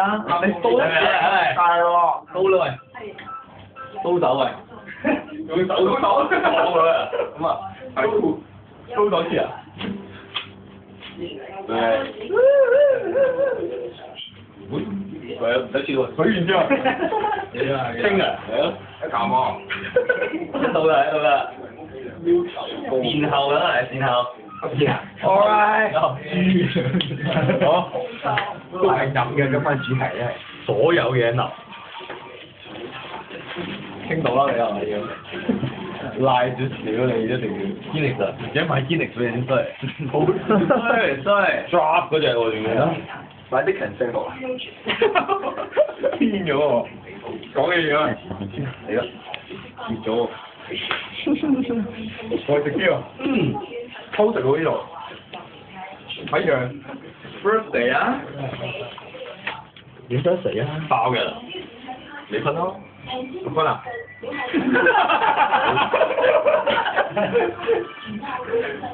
啊，你刀大咯，刀啦喂，刀手喂，用手攞佢啦，咁啊，刀手先啊，喂，唔使笑喎，水完之後，清啊，係咯，一啖啊，到啦到啦，善後啦係善後。Alright， 好，都係飲嘅今晚主題咧，所有嘢流，傾到啦你係咪要？賴咗少你一定要堅力實，而家買堅力水先衰，好衰 drop 嗰隻喎仲要，買啲強勢落，癲咗喎，講嘅嘢啊，嚟啦，跌咗，我食啲啊，偷食喎呢度，睇樣 birthday 啊，點 birthday 啊？爆嘅，你分咯，唔分啊？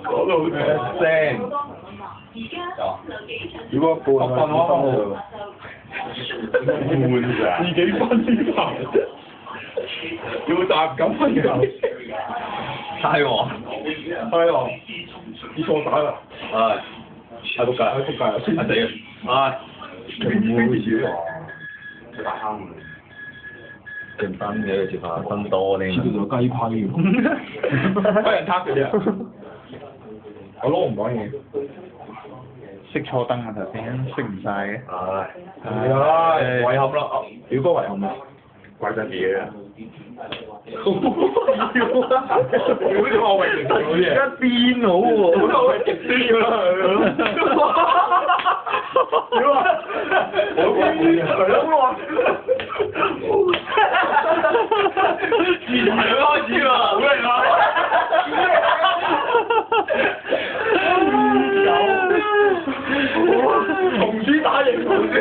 講到好聲，如果半我分喎，半咋？自己分先頭，要答咁分嘅，太王，太王。啲錯打啦，係，係仆街，係仆街，係死嘅，係，唔會事喎，最大坑嘅，勁分嘅接法分多啲，似到雞批喎，俾人撻嘅啫，我攞唔講嘢，熄錯燈啊頭先，熄唔晒嘅，係啊，遺憾啦，表哥遺憾啦。怪真嘢啊！屌點解我咪直啲嘢？而家變好喎，我咪直啲啦，屌啊！我變係咯，自從開始啦，好嚟啦！紅豬打贏紅豬。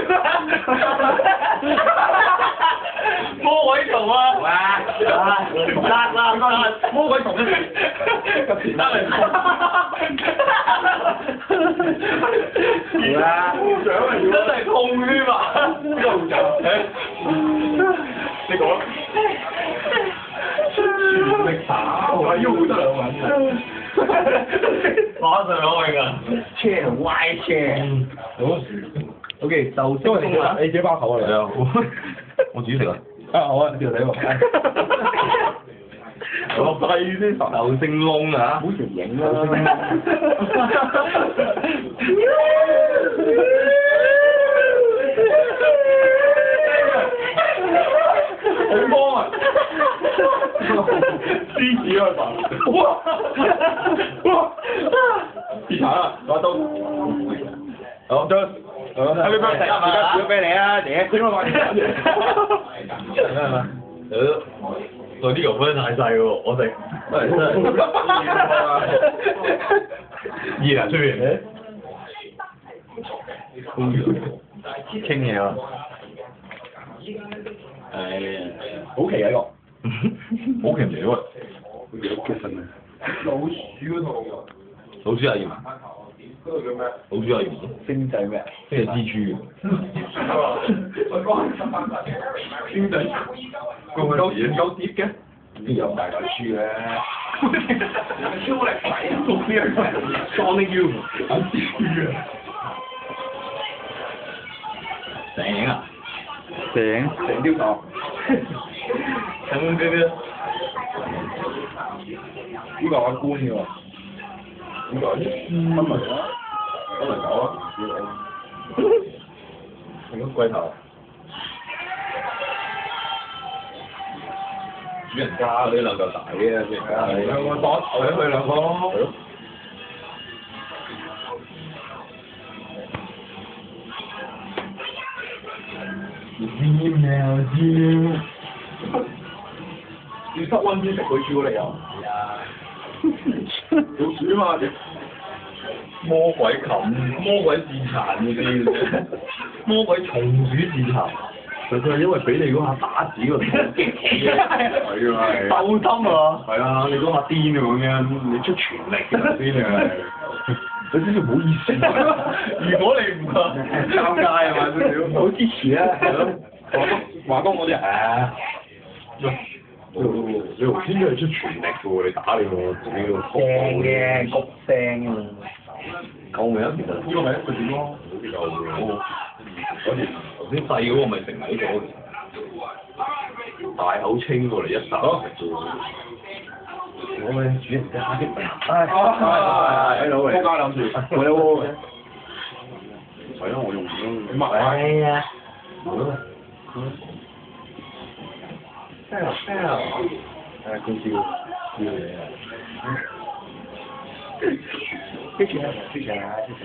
魔鬼蟲啊！哇！魔鬼蟲啊！咁前得嚟，係啊！真係痛添嘛！呢個唔走，你講。全力打，我腰得兩揾馬上攞去㗎。車歪車。好。OK，就星公啦，你自己包口啊你啊！我自己食啊！啊好啊，條仔喎。我細啲頭姓窿啊！好條影啦！好光啊！獅子開飯！哇！哇！跌慘啦！攞刀。好，得。Happy birthday！而家煮咗俾你啊，嘢先開飯。係嘛？對啲油分太細喎，我食。真係。熱啊出面。傾嘢啊！好奇啊呢個。好奇唔嚟喎。其實啊。老鼠嗰套。老鼠阿炎。嗰度叫咩？老鼠阿炎。星仔咩？即係蜘蛛。星仔。夠碟嘅？邊有大袋豬嘅？超力仔啊！做咩啊？Sonic U 緊豬啊！醒啊！醒雕頭。醒嗰啲。呢個係官嘅喎。點解？分嚟啦，分嚟搞啊！成個龜頭。主人家嗰啲兩嚿大嘅，係兩個多頭嘅佢兩個。係咯。要室溫先食佢朱古力啊！係啊。老鼠嘛，魔鬼冚，魔鬼自殘嗰啲，魔鬼松鼠自殘。佢係因為俾你嗰下打子個激起嘅，係啊係。鬥心啊！係啊，你嗰下癲咁樣，你出全力嘅先啊！有少少唔好意思。如果你唔尷尬係嘛少少，唔好支持啊，係咯。華東嗰啲你頭先都係出全力嘅喎，你打你個正嘅，谷聲啊！救命啊！其實呢個咪一個點咯，好似夠嘅。頭先細嗰個咪成喺咗，大口清過嚟一啖食啫喎。我咪煮人家蝦啲，係老嚟，加兩條，我有喎。係啊，我用咗。你抹啊！係啊。好啊。fail，公司要你啊！謝謝啊，謝謝啊，謝謝。